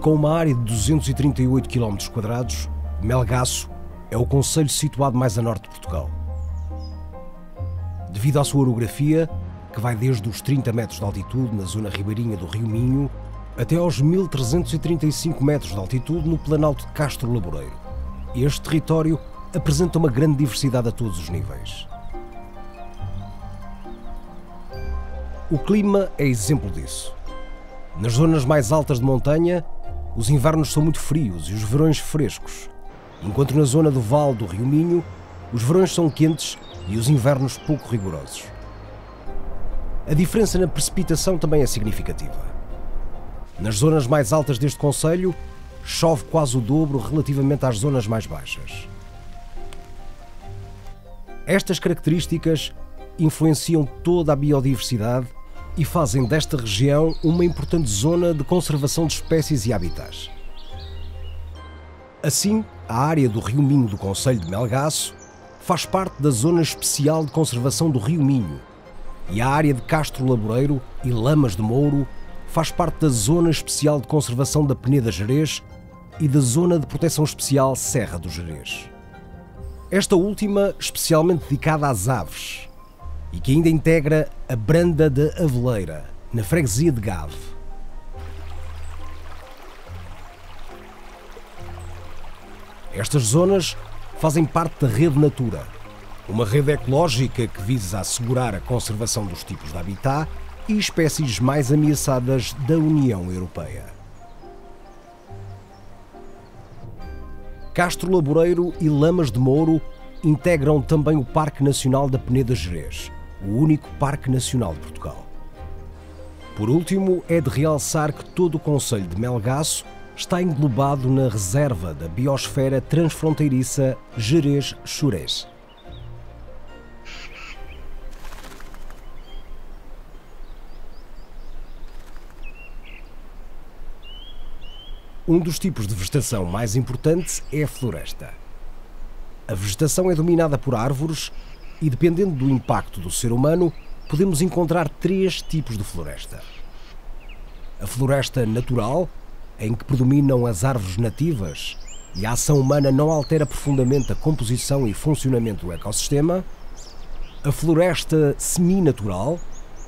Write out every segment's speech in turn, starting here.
Com uma área de 238 km², Melgaço é o concelho situado mais a norte de Portugal. Devido à sua orografia, que vai desde os 30 metros de altitude na zona ribeirinha do Rio Minho até aos 1335 metros de altitude no planalto de Castro Laboreiro, este território apresenta uma grande diversidade a todos os níveis. O clima é exemplo disso. Nas zonas mais altas de montanha, os invernos são muito frios e os verões frescos, enquanto na zona do Vale do Rio Minho, os verões são quentes e os invernos pouco rigorosos. A diferença na precipitação também é significativa. Nas zonas mais altas deste concelho, chove quase o dobro relativamente às zonas mais baixas. Estas características influenciam toda a biodiversidade e fazem desta região uma importante zona de conservação de espécies e habitats. Assim, a área do Rio Minho do concelho de Melgaço faz parte da Zona Especial de Conservação do Rio Minho e a área de Castro Laboreiro e Lamas de Mouro faz parte da Zona Especial de Conservação da Peneda Gerês e da Zona de Proteção Especial Serra do Gerês. Esta última especialmente dedicada às aves e que ainda integra a Branda da Aveleira, na freguesia de Gave. Estas zonas fazem parte da Rede Natura, uma rede ecológica que visa assegurar a conservação dos tipos de habitat e espécies mais ameaçadas da União Europeia. Castro Laboreiro e Lamas de Mouro integram também o Parque Nacional da Peneda Gerês, o único Parque Nacional de Portugal. Por último, é de realçar que todo o concelho de Melgaço está englobado na reserva da biosfera transfronteiriça Gerês-Xurés. Um dos tipos de vegetação mais importantes é a floresta. A vegetação é dominada por árvores e, dependendo do impacto do ser humano, podemos encontrar três tipos de floresta. A floresta natural, em que predominam as árvores nativas e a ação humana não altera profundamente a composição e funcionamento do ecossistema. A floresta seminatural,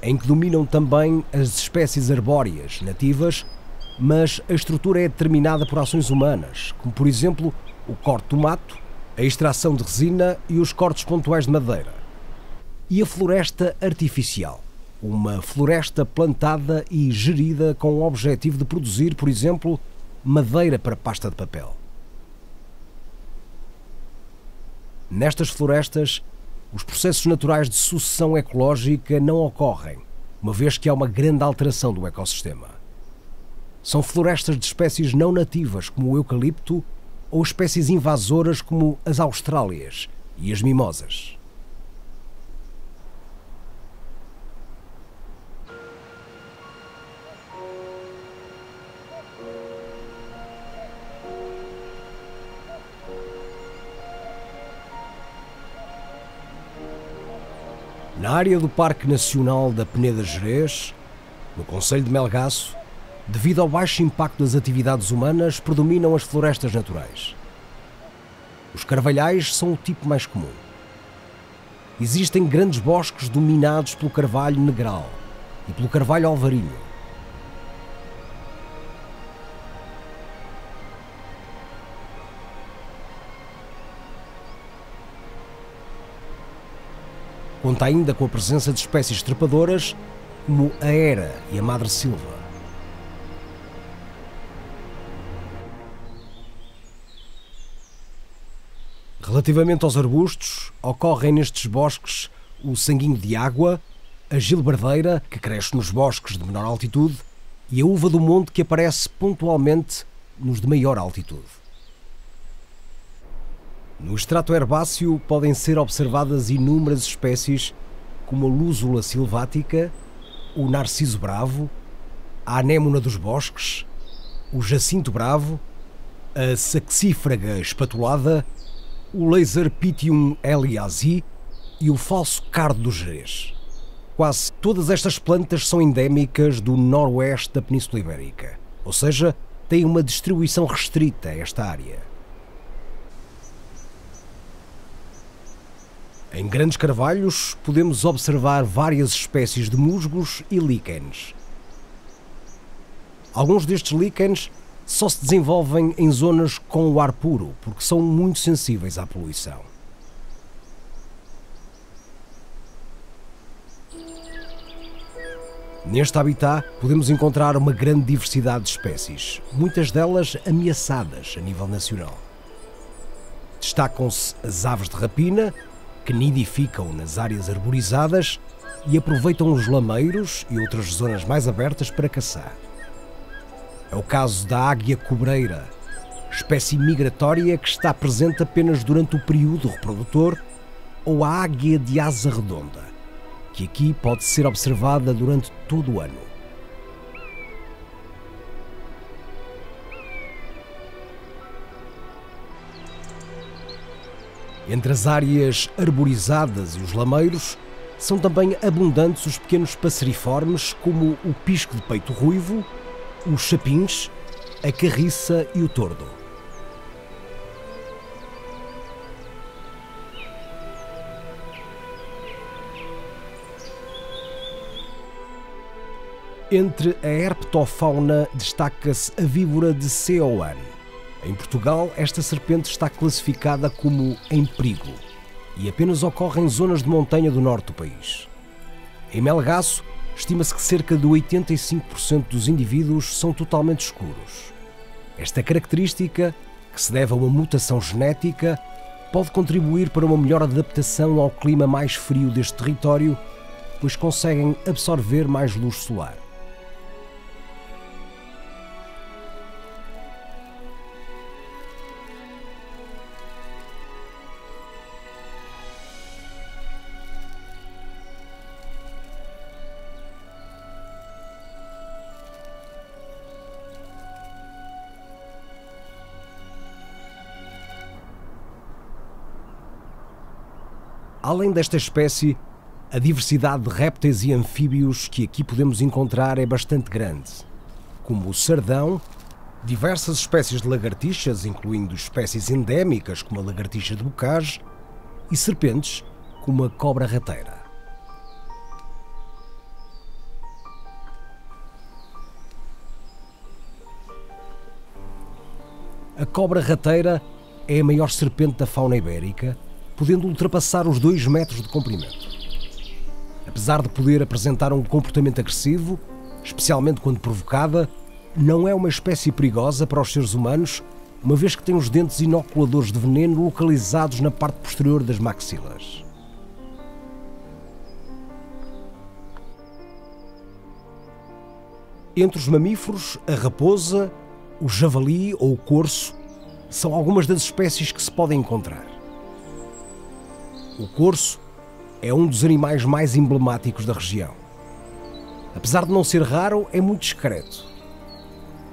em que dominam também as espécies arbóreas nativas, mas a estrutura é determinada por ações humanas, como por exemplo o corte do mato, a extração de resina e os cortes pontuais de madeira. E a floresta artificial, uma floresta plantada e gerida com o objetivo de produzir, por exemplo, madeira para pasta de papel. Nestas florestas, os processos naturais de sucessão ecológica não ocorrem, uma vez que há uma grande alteração do ecossistema. São florestas de espécies não nativas, como o eucalipto, ou espécies invasoras, como as austrálias e as mimosas. Na área do Parque Nacional da Peneda Gerês, no concelho de Melgaço, devido ao baixo impacto das atividades humanas, predominam as florestas naturais. Os carvalhais são o tipo mais comum. Existem grandes bosques dominados pelo carvalho negral e pelo carvalho alvarinho. Conta ainda com a presença de espécies trepadoras como a era e a madressilva. Relativamente aos arbustos, ocorrem nestes bosques o sanguinho de água, a gilbardeira, que cresce nos bosques de menor altitude, e a uva do monte, que aparece pontualmente nos de maior altitude. No extrato herbáceo podem ser observadas inúmeras espécies como a lúzula silvática, o narciso bravo, a anémona dos bosques, o jacinto bravo, a saxífraga espatulada, o Laserpitium eliazi e o falso cardo do Gerês. Quase todas estas plantas são endémicas do noroeste da Península Ibérica, ou seja, têm uma distribuição restrita a esta área. Em grandes carvalhos podemos observar várias espécies de musgos e líquenes. Alguns destes líquenes só se desenvolvem em zonas com o ar puro, porque são muito sensíveis à poluição. Neste habitat podemos encontrar uma grande diversidade de espécies, muitas delas ameaçadas a nível nacional. Destacam-se as aves de rapina, que nidificam nas áreas arborizadas e aproveitam os lameiros e outras zonas mais abertas para caçar. É o caso da águia cobreira, espécie migratória que está presente apenas durante o período reprodutor, ou a águia de asa redonda, que aqui pode ser observada durante todo o ano. Entre as áreas arborizadas e os lameiros, são também abundantes os pequenos passeriformes como o pisco de peito ruivo, os chapins, a carriça e o tordo. Entre a herpetofauna destaca-se a víbora de Ceoan. Em Portugal, esta serpente está classificada como em perigo e apenas ocorre em zonas de montanha do norte do país. Em Melgaço, estima-se que cerca de 85% dos indivíduos são totalmente escuros. Esta característica, que se deve a uma mutação genética, pode contribuir para uma melhor adaptação ao clima mais frio deste território, pois conseguem absorver mais luz solar. Além desta espécie, a diversidade de répteis e anfíbios que aqui podemos encontrar é bastante grande, como o sardão, diversas espécies de lagartixas, incluindo espécies endémicas como a lagartixa de bocage, e serpentes, como a cobra rateira. A cobra rateira é a maior serpente da fauna ibérica, podendo ultrapassar os 2 metros de comprimento. Apesar de poder apresentar um comportamento agressivo, especialmente quando provocada, não é uma espécie perigosa para os seres humanos, uma vez que tem os dentes inoculadores de veneno localizados na parte posterior das maxilas. Entre os mamíferos, a raposa, o javali ou o corso são algumas das espécies que se podem encontrar. O corso é um dos animais mais emblemáticos da região. Apesar de não ser raro, é muito discreto.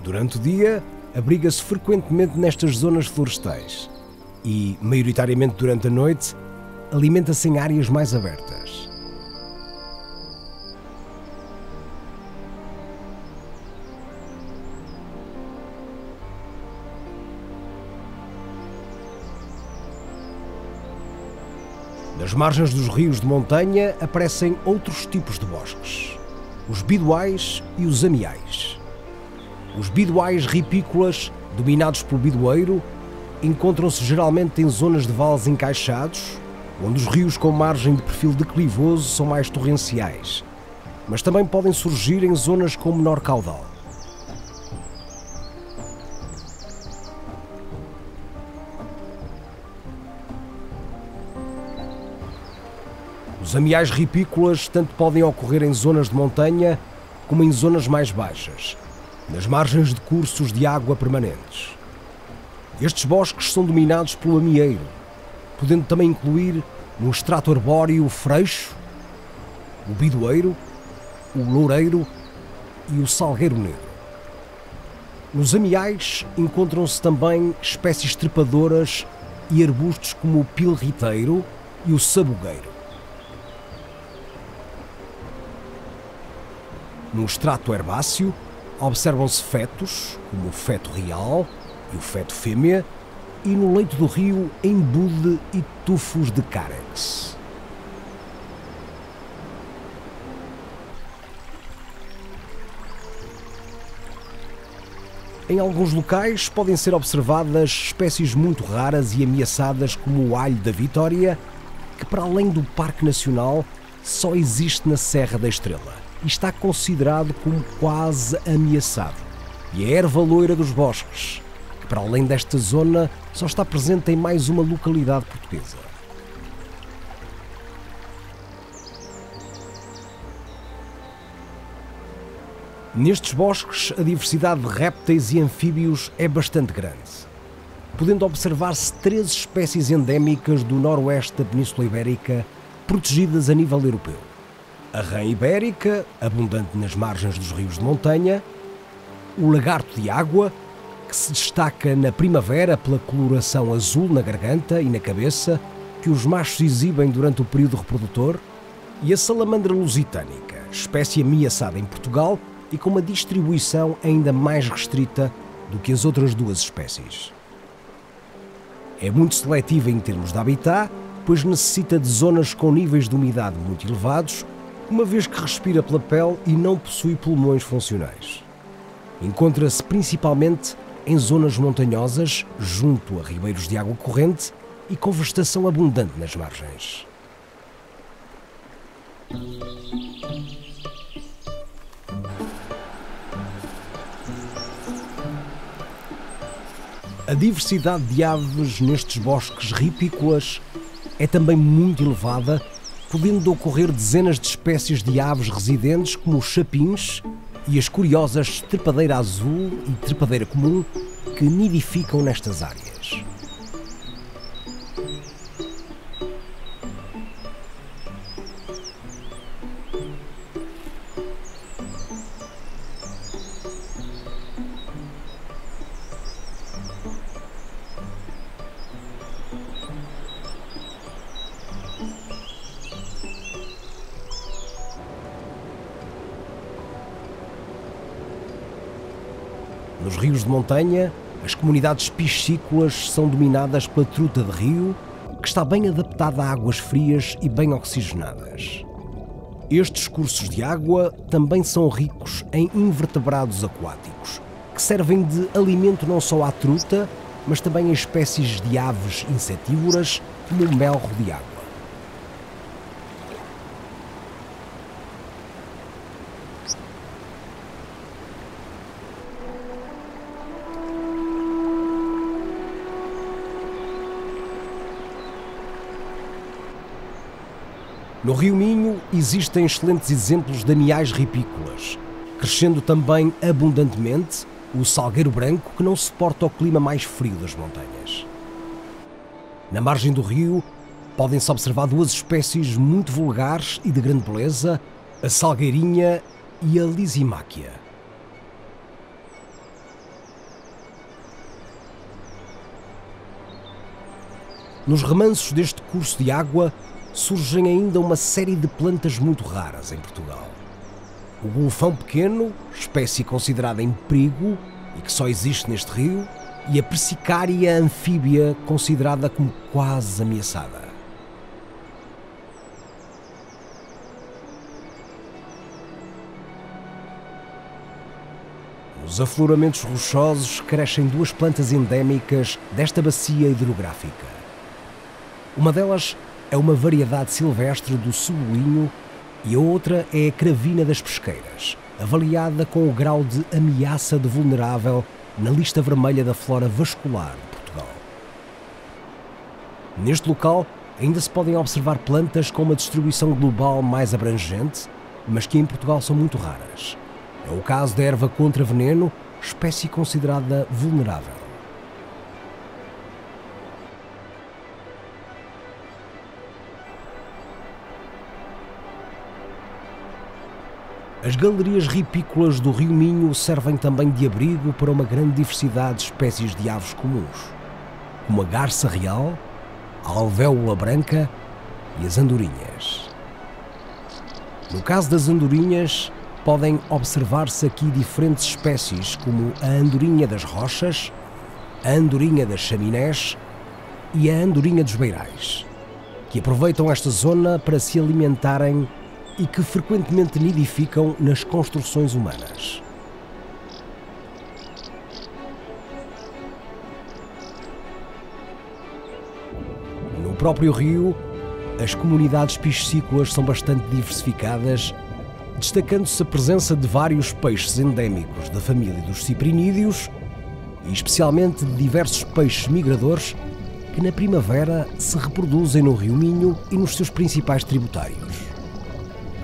Durante o dia, abriga-se frequentemente nestas zonas florestais e, maioritariamente durante a noite, alimenta-se em áreas mais abertas. Nas margens dos rios de montanha aparecem outros tipos de bosques, os bidoais e os amiais. Os bidoais ripícolas, dominados pelo bidoeiro, encontram-se geralmente em zonas de vales encaixados, onde os rios com margem de perfil declivoso são mais torrenciais, mas também podem surgir em zonas com menor caudal. Os amiais ripícolas tanto podem ocorrer em zonas de montanha como em zonas mais baixas, nas margens de cursos de água permanentes. Estes bosques são dominados pelo amieiro, podendo também incluir no estrato arbóreo o freixo, o bidoeiro, o loureiro e o salgueiro negro. Nos amiais encontram-se também espécies trepadoras e arbustos como o pilriteiro e o sabugueiro. No estrato herbáceo, observam-se fetos, como o feto real e o feto fêmea, e no leito do rio, embude e tufos de cárex. Em alguns locais podem ser observadas espécies muito raras e ameaçadas como o alho da Vitória, que para além do Parque Nacional só existe na Serra da Estrela e está considerado como quase ameaçado. E a erva loira dos bosques, que para além desta zona só está presente em mais uma localidade portuguesa. Nestes bosques, a diversidade de répteis e anfíbios é bastante grande, podendo observar-se 13 espécies endémicas do noroeste da Península Ibérica, protegidas a nível europeu. A rã ibérica, abundante nas margens dos rios de montanha, o lagarto de água, que se destaca na primavera pela coloração azul na garganta e na cabeça, que os machos exibem durante o período reprodutor, e a salamandra lusitânica, espécie ameaçada em Portugal e com uma distribuição ainda mais restrita do que as outras duas espécies. É muito seletiva em termos de habitat, pois necessita de zonas com níveis de umidade muito elevados, uma vez que respira pela pele e não possui pulmões funcionais. Encontra-se principalmente em zonas montanhosas, junto a ribeiros de água corrente e com vegetação abundante nas margens. A diversidade de aves nestes bosques ripícolas é também muito elevada, podendo ocorrer dezenas de espécies de aves residentes como os chapins e as curiosas trepadeira azul e trepadeira comum que nidificam nestas áreas. Nos rios de montanha, as comunidades piscícolas são dominadas pela truta de rio, que está bem adaptada a águas frias e bem oxigenadas. Estes cursos de água também são ricos em invertebrados aquáticos, que servem de alimento não só à truta, mas também a espécies de aves insetívoras, como o melro de água. No Rio Minho existem excelentes exemplos de amiais ripícolas, crescendo também abundantemente o salgueiro branco, que não suporta o clima mais frio das montanhas. Na margem do rio podem-se observar duas espécies muito vulgares e de grande beleza, a salgueirinha e a lisimáquia. Nos remansos deste curso de água surgem ainda uma série de plantas muito raras em Portugal. O golfão pequeno, espécie considerada em perigo e que só existe neste rio, e a persicária anfíbia, considerada como quase ameaçada. Nos afloramentos rochosos crescem duas plantas endémicas desta bacia hidrográfica. Uma delas é uma variedade silvestre do cebolinho e a outra é a cravina das pesqueiras, avaliada com o grau de ameaça de vulnerável na lista vermelha da flora vascular de Portugal. Neste local ainda se podem observar plantas com uma distribuição global mais abrangente, mas que em Portugal são muito raras. É o caso da erva contra veneno, espécie considerada vulnerável. As galerias ripícolas do Rio Minho servem também de abrigo para uma grande diversidade de espécies de aves comuns, como a garça real, a alvéola branca e as andorinhas. No caso das andorinhas, podem observar-se aqui diferentes espécies como a andorinha das rochas, a andorinha das chaminés e a andorinha dos beirais, que aproveitam esta zona para se alimentarem e que frequentemente nidificam nas construções humanas. No próprio rio, as comunidades piscícolas são bastante diversificadas, destacando-se a presença de vários peixes endémicos da família dos ciprinídeos e especialmente de diversos peixes migradores que na primavera se reproduzem no Rio Minho e nos seus principais tributários.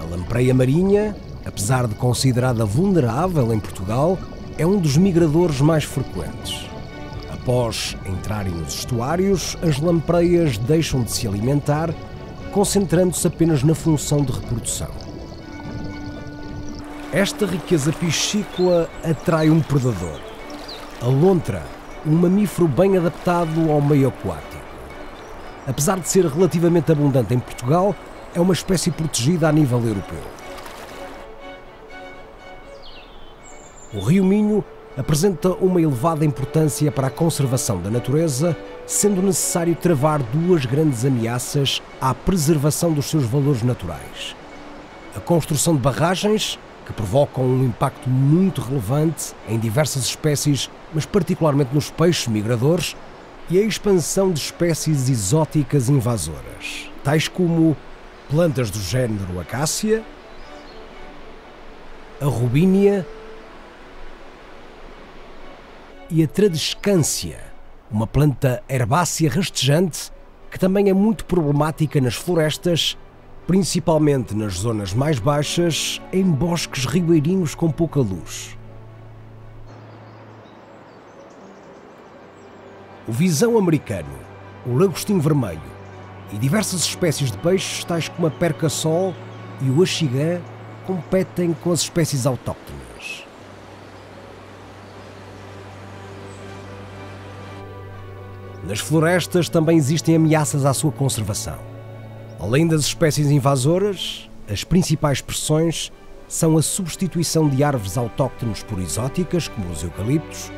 A lampreia marinha, apesar de considerada vulnerável em Portugal, é um dos migradores mais frequentes. Após entrarem nos estuários, as lampreias deixam de se alimentar, concentrando-se apenas na função de reprodução. Esta riqueza piscícola atrai um predador, a lontra, um mamífero bem adaptado ao meio aquático. Apesar de ser relativamente abundante em Portugal, é uma espécie protegida a nível europeu. O Rio Minho apresenta uma elevada importância para a conservação da natureza, sendo necessário travar duas grandes ameaças à preservação dos seus valores naturais: a construção de barragens, que provocam um impacto muito relevante em diversas espécies, mas particularmente nos peixes migradores, e a expansão de espécies exóticas invasoras, tais como plantas do género acácia, a robínia e a tradescância, uma planta herbácea rastejante que também é muito problemática nas florestas, principalmente nas zonas mais baixas, em bosques ribeirinhos com pouca luz. O visão americano, o lagostim vermelho e diversas espécies de peixes, tais como a perca-sol e o axigã, competem com as espécies autóctones. Nas florestas também existem ameaças à sua conservação. Além das espécies invasoras, as principais pressões são a substituição de árvores autóctones por exóticas, como os eucaliptos,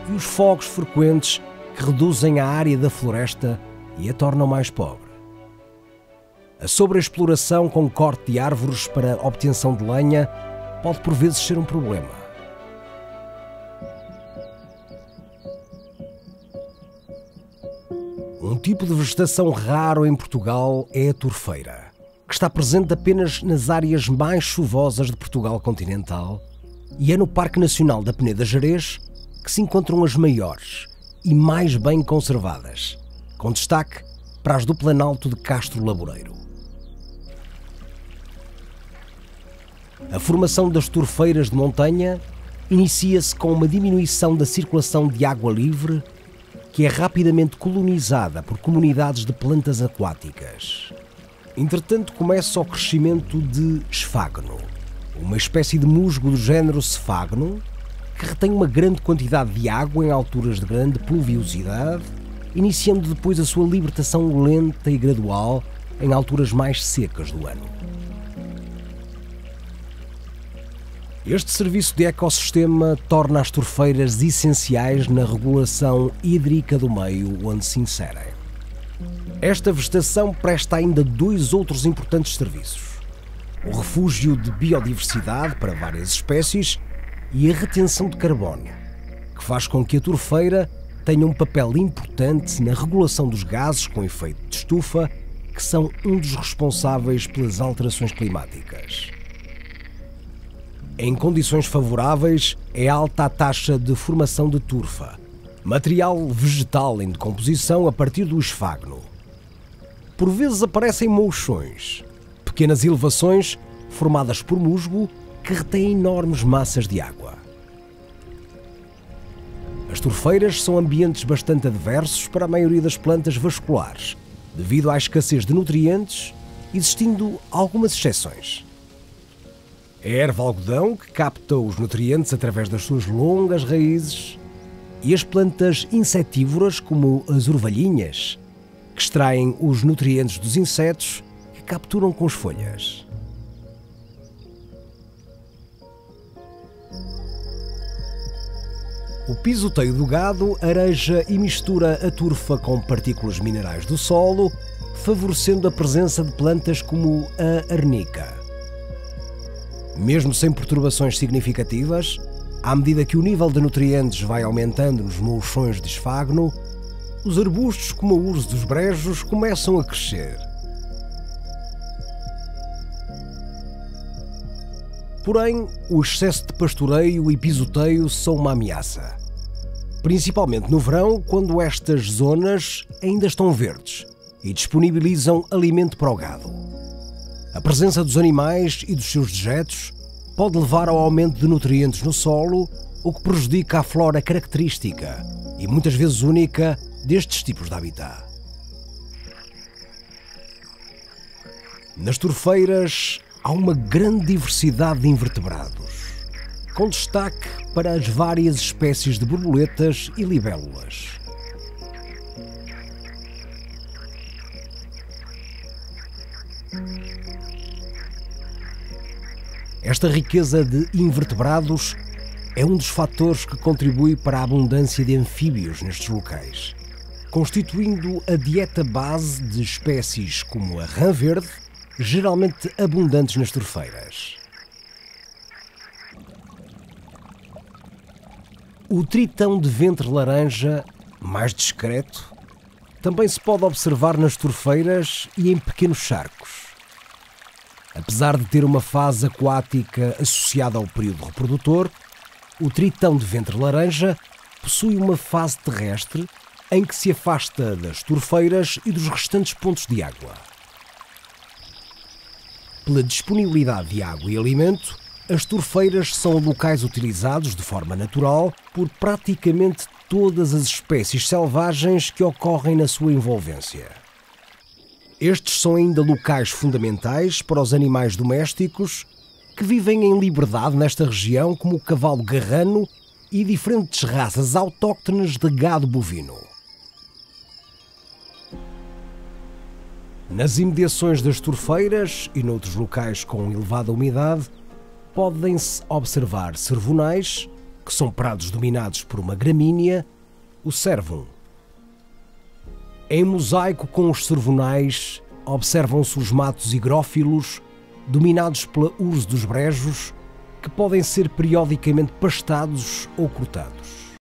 e os fogos frequentes que reduzem a área da floresta e a tornam mais pobre. A sobreexploração com corte de árvores para obtenção de lenha pode por vezes ser um problema. Um tipo de vegetação raro em Portugal é a turfeira, que está presente apenas nas áreas mais chuvosas de Portugal continental, e é no Parque Nacional da Peneda Gerês que se encontram as maiores e mais bem conservadas, com destaque para as do Planalto de Castro Laboreiro. A formação das turfeiras de montanha inicia-se com uma diminuição da circulação de água livre, que é rapidamente colonizada por comunidades de plantas aquáticas. Entretanto, começa o crescimento de esfagno, uma espécie de musgo do género Sphagnon, que retém uma grande quantidade de água em alturas de grande pluviosidade, iniciando depois a sua libertação lenta e gradual em alturas mais secas do ano. Este serviço de ecossistema torna as turfeiras essenciais na regulação hídrica do meio onde se inserem. Esta vegetação presta ainda dois outros importantes serviços: o refúgio de biodiversidade para várias espécies e a retenção de carbono, que faz com que a turfeira tenha um papel importante na regulação dos gases com efeito de estufa, que são um dos responsáveis pelas alterações climáticas. Em condições favoráveis, é alta a taxa de formação de turfa, material vegetal em decomposição a partir do esfagno. Por vezes aparecem mouchões, pequenas elevações formadas por musgo que retêm enormes massas de água. As turfeiras são ambientes bastante adversos para a maioria das plantas vasculares, devido à escassez de nutrientes, existindo algumas exceções. A erva algodão, que capta os nutrientes através das suas longas raízes, e as plantas insetívoras, como as orvalhinhas, que extraem os nutrientes dos insetos que capturam com as folhas. O pisoteio do gado areja e mistura a turfa com partículas minerais do solo, favorecendo a presença de plantas como a arnica. Mesmo sem perturbações significativas, à medida que o nível de nutrientes vai aumentando nos mouchões de esfagno, os arbustos como o urso dos brejos começam a crescer. Porém, o excesso de pastoreio e pisoteio são uma ameaça, principalmente no verão, quando estas zonas ainda estão verdes e disponibilizam alimento para o gado. A presença dos animais e dos seus dejetos pode levar ao aumento de nutrientes no solo, o que prejudica a flora característica e muitas vezes única destes tipos de habitat. Nas turfeiras há uma grande diversidade de invertebrados, com destaque para as várias espécies de borboletas e libélulas. Esta riqueza de invertebrados é um dos fatores que contribui para a abundância de anfíbios nestes locais, constituindo a dieta base de espécies como a rã verde, geralmente abundantes nas turfeiras. O tritão de ventre laranja, mais discreto, também se pode observar nas turfeiras e em pequenos charcos. Apesar de ter uma fase aquática associada ao período reprodutor, o tritão de ventre laranja possui uma fase terrestre em que se afasta das turfeiras e dos restantes pontos de água. Pela disponibilidade de água e alimento, as turfeiras são locais utilizados de forma natural por praticamente todas as espécies selvagens que ocorrem na sua envolvência. Estes são ainda locais fundamentais para os animais domésticos que vivem em liberdade nesta região, como o cavalo garrano e diferentes raças autóctones de gado bovino. Nas imediações das turfeiras e noutros locais com elevada umidade, podem-se observar cervonais, que são prados dominados por uma gramínea, o cervum. Em mosaico com os cervonais, observam-se os matos higrófilos, dominados pela urze dos brejos, que podem ser periodicamente pastados ou cortados.